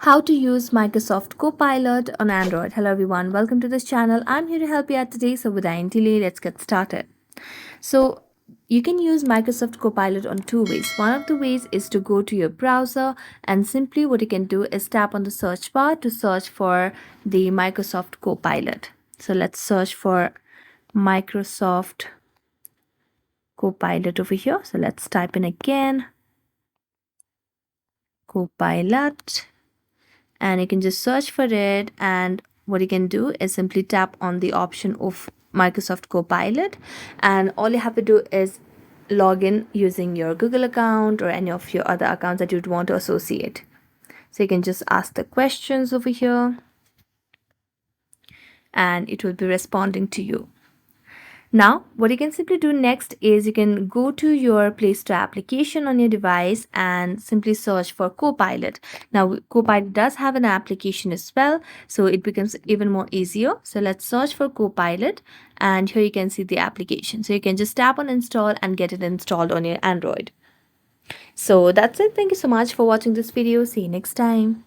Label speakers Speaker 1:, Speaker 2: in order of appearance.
Speaker 1: How to use Microsoft Copilot on Android. Hello everyone, welcome to this channel. I'm here to help you out today. So without any delay, let's get started. So you can use Microsoft Copilot on two ways. One of the ways is to go to your browser, and simply what you can do is tap on the search bar to search for the Microsoft Copilot. So let's search for Microsoft Copilot over here. So let's type in again Copilot, and you can just search for it, and what you can do is simply tap on the option of Microsoft Copilot, and all you have to do is log in using your Google account or any of your other accounts that you'd want to associate. So you can just ask the questions over here and it will be responding to you. Now, what you can simply do next is you can go to your Play Store application on your device and simply search for Copilot. Now, Copilot does have an application as well, so it becomes even more easier. So let's search for Copilot, and here you can see the application. So you can just tap on install and get it installed on your Android. So that's it. Thank you so much for watching this video. See you next time.